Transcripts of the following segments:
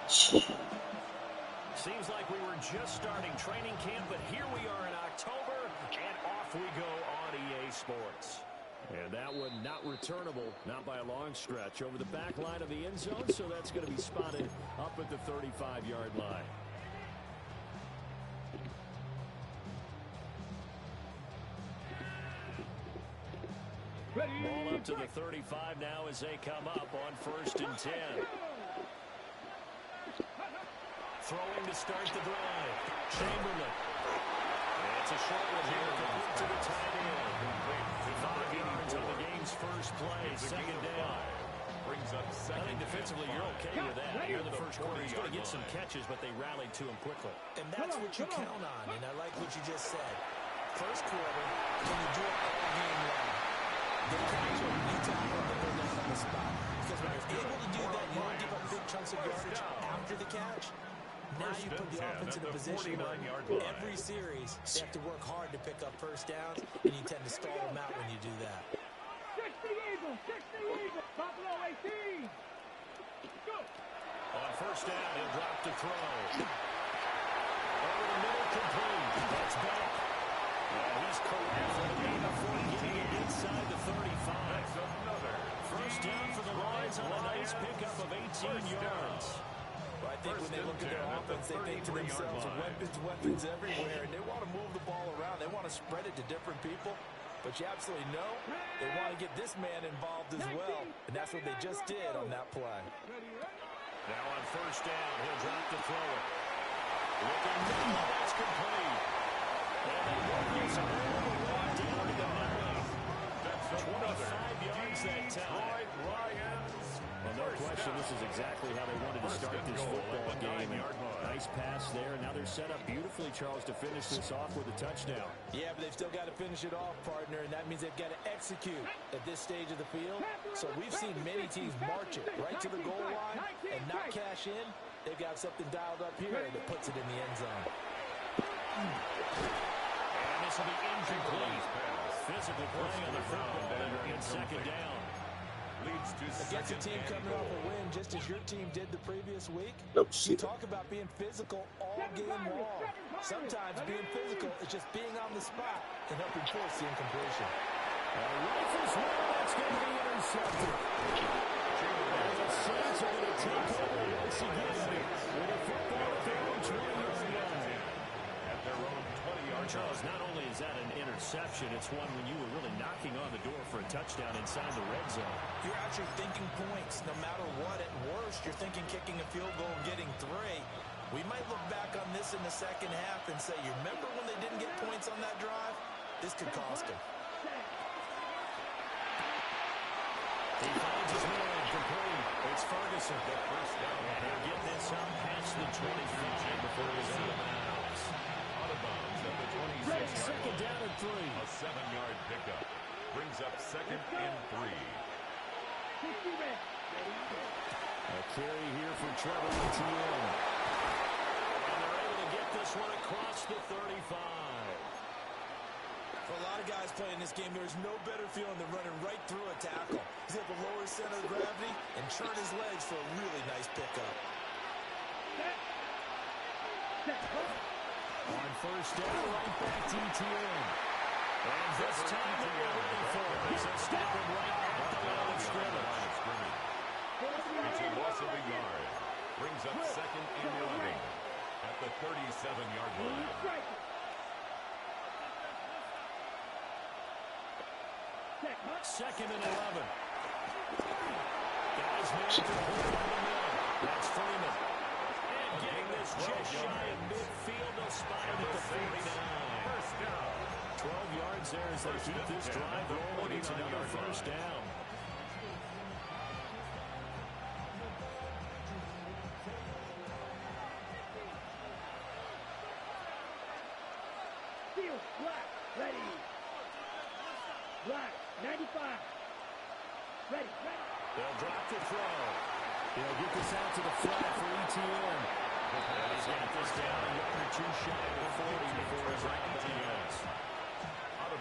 Seems like we were just starting training camp, but here we are in October, and off we go on EA Sports. And that one not returnable, not by a long stretch, over the back line of the end zone, so that's going to be spotted up at the 35-yard line. Ball up to the 35 now as they come up on 1st and 10. Throwing to start the drive. Chamberlain. And it's a short one here to the tight end. 5 yards on the game's first play. 2nd down. Brings up second. I think defensively you're okay with that. Here in the first quarter, he's going to get some catches, but they rallied to him quickly. And that's what you count on, and I like what you just said. First quarter, can you do it all game long? They catch him, you tackle him, and they're down on the spot. Because when you're able to do that, you don't give up big chunks of yardage after the catch. Now you put the offense in a position where every series they have to work hard to pick up first downs, and you tend to stall them out when you do that. 60 Eagles, Buffalo 18. Go. On 1st down, he'll drop to throw. Over the middle, complete. That's back. And he's corralled for the game before getting it inside the 35. That's another 1st down for the Lions on a nice pickup of 18 yards. Well, I think when they look at their offense, they think to themselves, weapons everywhere, and they want to move the ball around. They want to spread it to different people. But you absolutely know they want to get this man involved as well, and that's what they just did on that play. Now on 1st down, he'll drop to throw it. Looking now, that's complete. And they work this all the way down to the 9. That's 25 yards that time. Well, no question, this is exactly how they wanted to start this football game. Nice pass there, and now they're set up beautifully, Charles, to finish this off with a touchdown. Yeah, but they've still got to finish it off, partner, and that means they've got to execute at this stage of the field. So we've seen many teams march it right to the goal line and not cash in. They've got something dialed up here that puts it in the end zone. And this will be incomplete. Physical play on the football in 2nd down. Against a team coming off a win just as your team did the previous week, you talk about being physical all game long. Sometimes being physical is just being on the spot and helping force the incompletion. Rifles well, that's going to be intercepted. And the Saints are going to take over once again with a football at their own 20-yard line. At their own 20-yard Charles, not only is that an interception, it's one when you were really knocking on the door for a touchdown inside the red zone. You're actually thinking points no matter what. At worst, you're thinking kicking a field goal and getting 3. We might look back on this in the second half and say, you remember when they didn't get points on that drive? This could cost them. He finds his man complete. It's Ferguson. The 1st down. And he'll get this up past the 25 before he's out of bounds. Out of bounds at the 26-yard line. 2nd down and 3. A 7-yard pickup. Brings up 2nd and 3. A carry here for Trevor Etienne. And they're able to get this one across the 35. For a lot of guys playing this game, there's no better feeling than running right through a tackle. He's able to lower his center of gravity and turn his legs for a really nice pickup. On 1st down, right back to Etienne. And this time they're ready for it. They stop him right at the line of scrimmage. It's a loss of a yard. Brings up 2nd and 11 at the 37-yard line. 2nd and 11. Guys man to pull it in the middle. That's Freeman. And getting this just shy of midfield. They'll spot him at the 49. 12 yards there as they keep this drive rolling. It's another 1st down. Black, ready. Black, 95. Ready. They'll drop the throw. They'll get this out to the flat for Etienne. And he's got this down a yard or 2 shy of the 40 before he's right at the ends.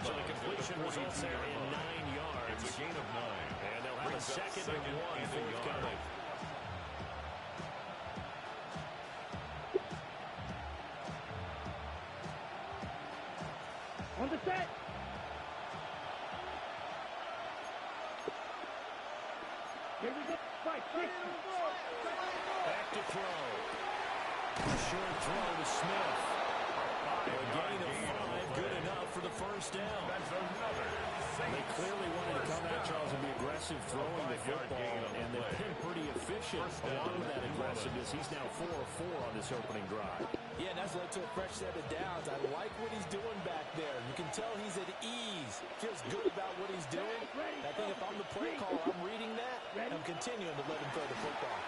So the completion results there in 9 yards. It's a gain of 9. And they'll have a 2nd and 1 forthcoming. Back to throw. Short throw to Smith. A gain of 5, good enough for the first down. That's another. They clearly wanted to come at Charles and be aggressive throwing the football, and they've been pretty efficient along with that aggressiveness. He's now 4 of 4 on this opening drive. Yeah, and that's led to a fresh set of downs. I like what he's doing back there. You can tell he's at ease. Feels good about what he's doing. I think if I'm the play caller, I'm reading that, and I'm continuing to let him throw the football.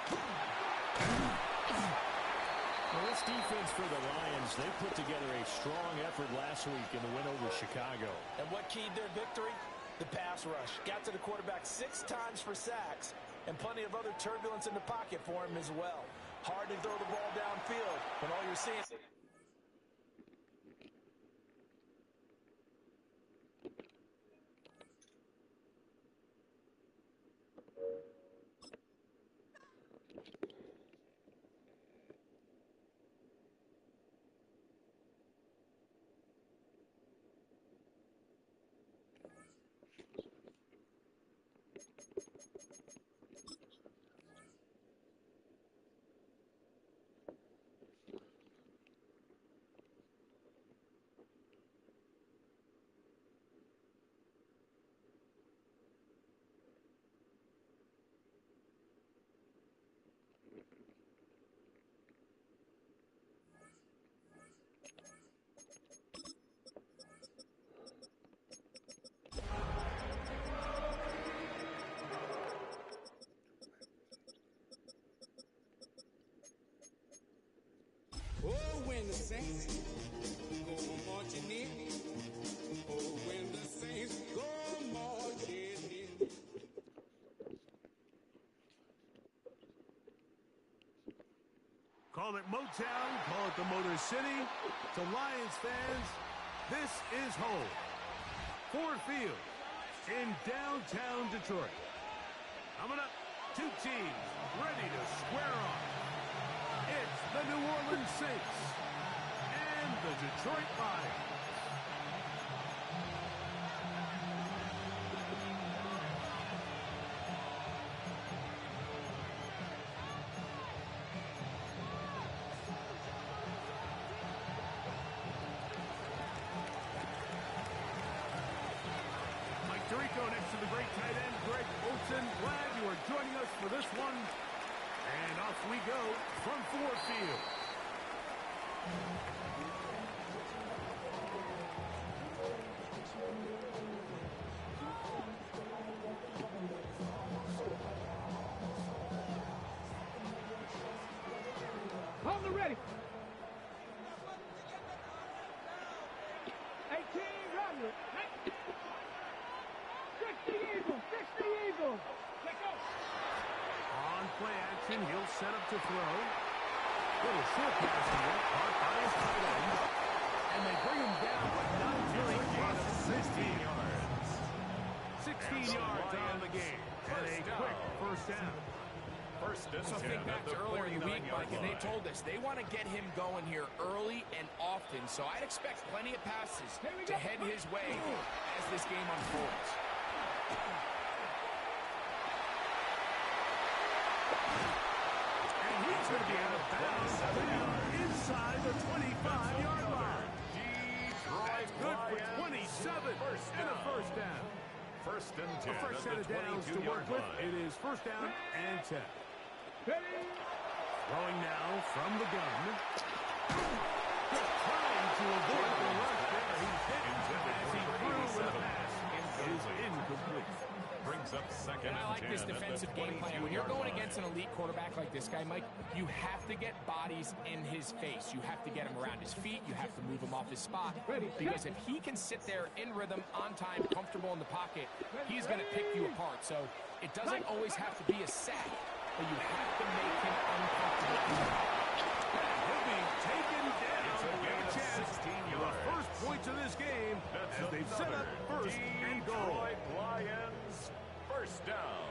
Well, this defense for the Lions, they put together a strong effort last week in the win over Chicago. And what keyed their victory? The pass rush. Got to the quarterback 6 times for sacks, and plenty of other turbulence in the pocket for him as well. Hard to throw the ball downfield when all you're seeing... Oh, when the saints go marching in. Oh, when the saints go marching in. Call it Motown, call it the Motor City. To Lions fans, this is home. Ford Field in downtown Detroit. Coming up, 2 teams ready to square off. It's the New Orleans Saints and the Detroit Lions. Tirico next to the great tight end, Greg Olsen. Glad you are joining us for this one. And off we go from Ford Field. On the ready. 18, run. 60 Eagles, 60 Eagles. Let's go. On play action, he'll set up to throw. Little short pass here, caught by his tight end. And they bring him down, but not until he crosses 16 yards. 16 yards on the game. And a quick first down. First and So 10 think back at the to earlier in the week, 49-yard Mike, and they line. told us they want to get him going here early and often. So I'd expect plenty of passes to head his way as this game unfolds. And he's going to be out of bounds down inside the 25-yard line. Detroit Good for Lions. 27 and a first down. First and 10 A first set at of the downs to 22-yard work with. line. It is first down and 10. Ready. Throwing now from the gun. Just trying to avoid the rush there. He's hit as he threw with a pass. It is incomplete. Brings up second And I like and 10 this at the defensive game plan. When you're 22-yard going line. against an elite quarterback like this guy, Mike, you have to get bodies in his face. You have to get him around his feet. You have to move him off his spot. Because if he can sit there in rhythm, on time, comfortable in the pocket, he's going to pick you apart. So it doesn't always have to be a sack, but you have to make him uncomfortable. He'll be taken down. It's a gain of Chance 16 for the yards. first points of this game That's as they've set up another first and goal. Detroit Lions first down.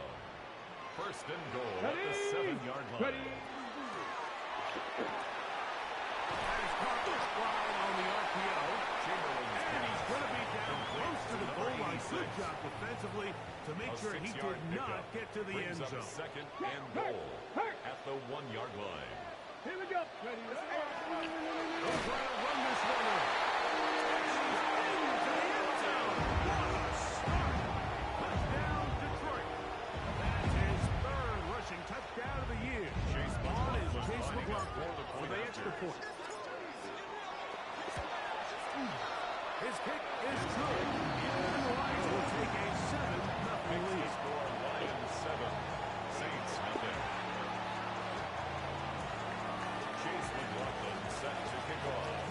First and goal at Ready. the 7-yard line. Ready. That is caught this line on the RPO. Chamberlain's And he's going to be down close to the goal line. Good job defensively to make sure he did not get to the end zone. Second and goal at the 1-yard line. Here we go. Ready, They'll try to run this one in. Into the end zone. What a start. Touchdown, Detroit. That's his third rushing touchdown of the year. On is Chase McLaughlin for the extra point. His kick is good. And the Lions will take a 7-0 lead. Score Lions 7, Saints nothing. Chase McLaughlin set to kick off.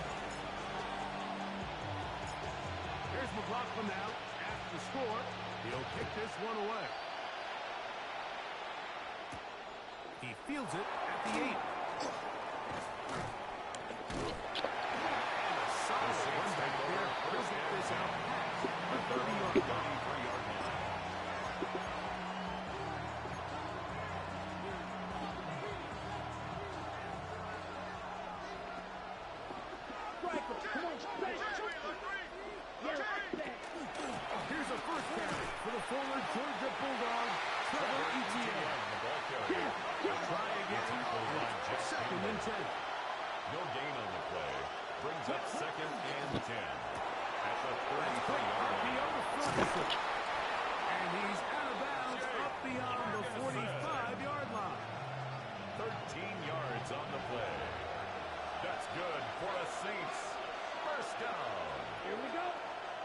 Here's McLaughlin now after the score. He'll kick this one away. He fields it at the 8. He'll get this out past the 30-yard line. Here's a first carry for the former Georgia Bulldog, Trevor Etienne. Try again. Second and 10. No gain on the play. Brings up second and 10. At the 33-yard line. And he's out of bounds up beyond the 45-yard line. 13 yards on the play. That's good for the Saints. First down. Here we go.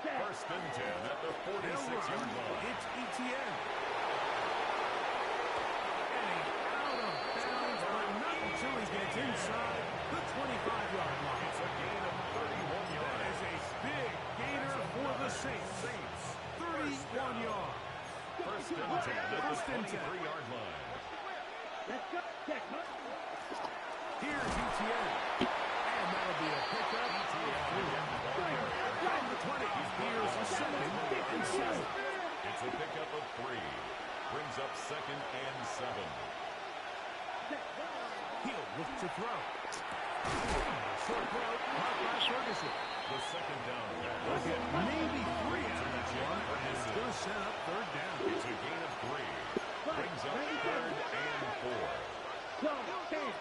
First and 10 at the 46-yard line. It's Etienne. And out of bounds, but not until he gets inside the 25-yard line. It's a gain of 31 yards. That is a big gainer for the Saints. 31 yards. First and 10 at the 23-yard line. Let's go. Check. Here's Etienne. And that'll be a pickup. From the 20. Here's a second and 7. It's a pickup of 3. Brings up second and 7. He'll look to throw. Short throw, caught by Ferguson. The second down pass. Look at maybe 3 out of that one. And it's going to set up third down. It's a gain of 3. Brings up third and 4. Go. Stand.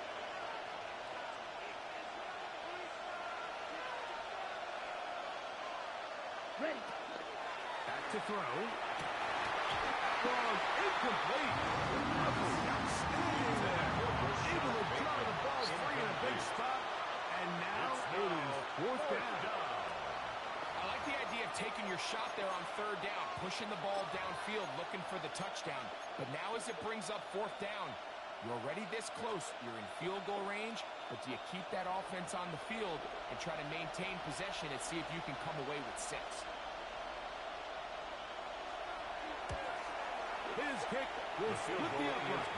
Ready. Back to throw. Ball incomplete. Outstanding there. Able to draw the ball free in a big spot. And now it is fourth down. I like the idea of taking your shot there on third down, pushing the ball downfield, looking for the touchdown. But now as it brings up fourth down, you're already this close. You're in field goal range, but do you keep that offense on the field and try to maintain possession and see if you can come away with 6? His kick will split the upright.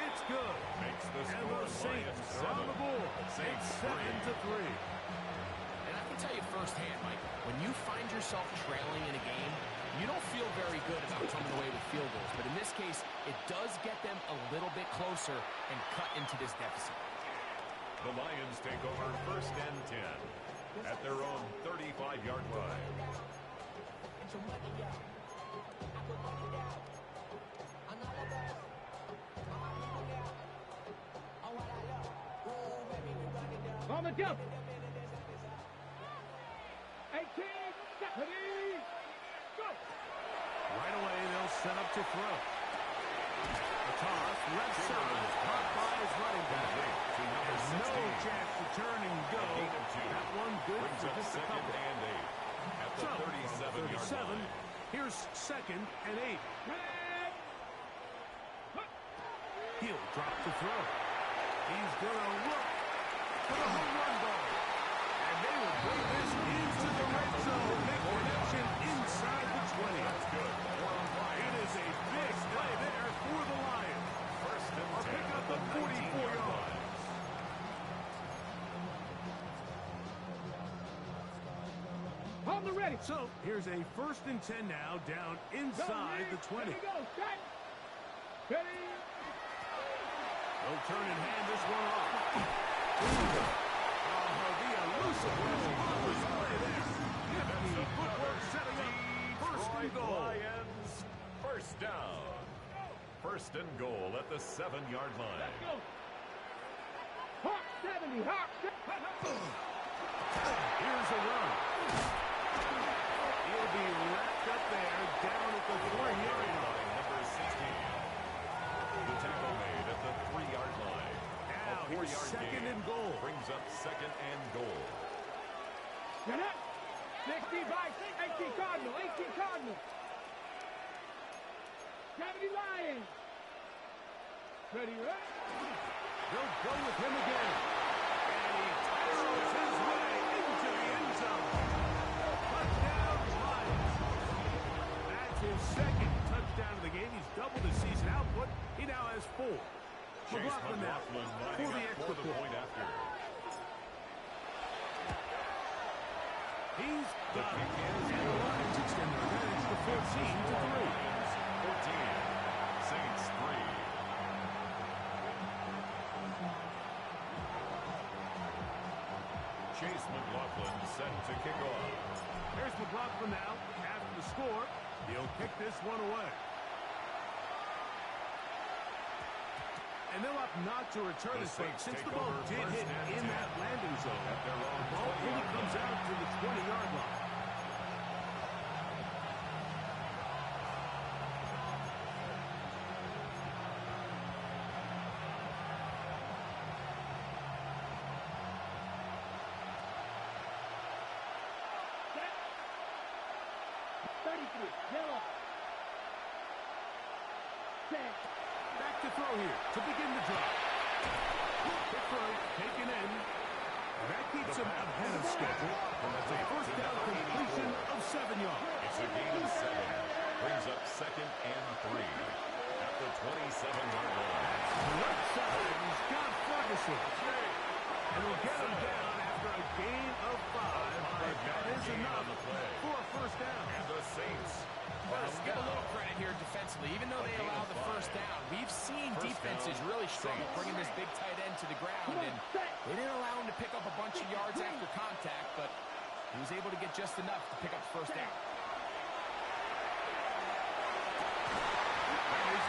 It's good. Makes the And score the Saints Lions are on 7. the board. Saints It's 7-3. And I can tell you firsthand, Mike, when you find yourself trailing in a game, you don't feel very good about coming away with field goals. But in this case, it does get them a little bit closer and cut into this deficit. The Lions take over first and 10 at their own 35-yard line. On the jump. 18. Ready. Go. Right away, they'll set up to throw. The toss, left side, caught by his running back. There's no chance to turn and go. That one good Brings for up just a second couple. and 8 at the 37-yard line. Here's second and 8. He'll drop to throw. He's going to look for the home run ball. And they will bring this into the red zone. Big connection inside the 20. That's good. It is a big play there for the Lions. First and 10 Pick up at the the 44 yards. yards. On the ready. So here's a first and 10 now, down inside the 20. Here we go. Set. Ready. They'll turn and hand this one off. Oh, the elusiveness of the play there. Nifty footwork setting up first and goal. Lions, first down. First and goal at the 7-yard line. Let's go. Hawk 70, Hawk. Here's a run. He'll be wrapped up there down at the 3-yard line. Number 16. The tackle made at the 3-yard line. Now A here's 4-yard second gain and goal. brings up second and goal. Get up. 60 by 18 Cardinal, 18 Cardinal. 70 Lions. Ready, right? They'll go with him again. And he tackles his way into the end zone. Touchdown, Lions. That's his second touchdown of the game. He's doubled his season output. He now has 4. Chase McLaughlin now McLaughlin for the lining up extra for the point after. He's got it. And the Lions extend their advantage to 14-3. 14. Saints 3. Chase McLaughlin set to kick off. Here's McLaughlin now. After the score, he'll kick this one away. And they'll opt not to return The this one Saints since take the ball over did first hit and in 10 that landing zone. at their own The ball 20-yard only comes line. out to the 20-yard line. Set. 33, yellow. Set. Back to throw here to begin the drive. Quick throw, taken in. That keeps him ahead of schedule. That's a first down completion of 7 yards. It's a gain of 7. Brings up second and 3 at the 27-yard line. Left side, he's got Ferguson. And will get him down after a gain of 5. But that is enough for a first down. And the Saints. Well, let's give a little credit here defensively. Even though they allowed the first down, we've seen defenses really struggle bringing this big tight end to the ground, and they didn't allow him to pick up a bunch of yards after contact, but he was able to get just enough to pick up the first down. That is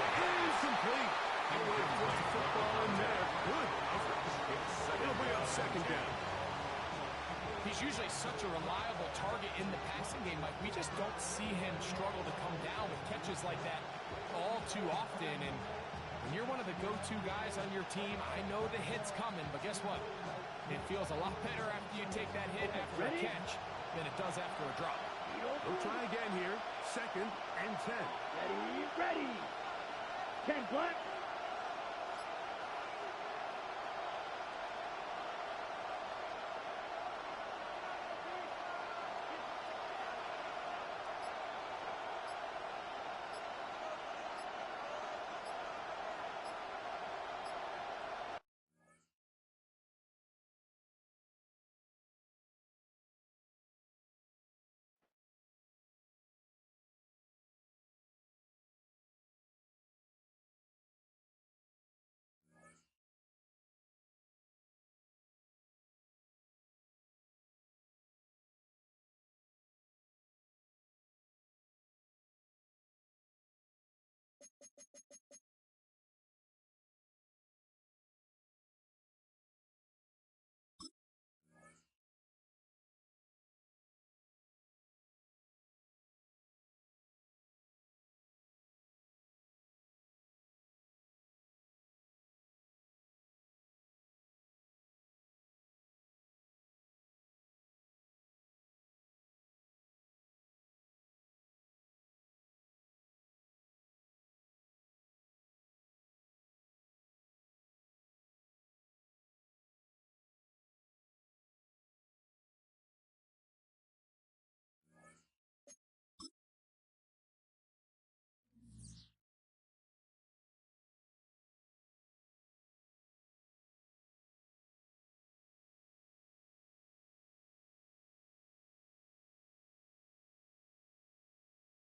incomplete. He would have put the football in there. Good coverage. It'll bring up second down. He's usually such a reliable target in the passing game, Mike. We just don't see him struggle to come down with catches like that all too often. And when you're one of the go-to guys on your team, I know the hit's coming, but guess what? It feels a lot better after you take that hit after a catch than it does after a drop. We'll try again here. Second and 10. Ready, ready. 10 black.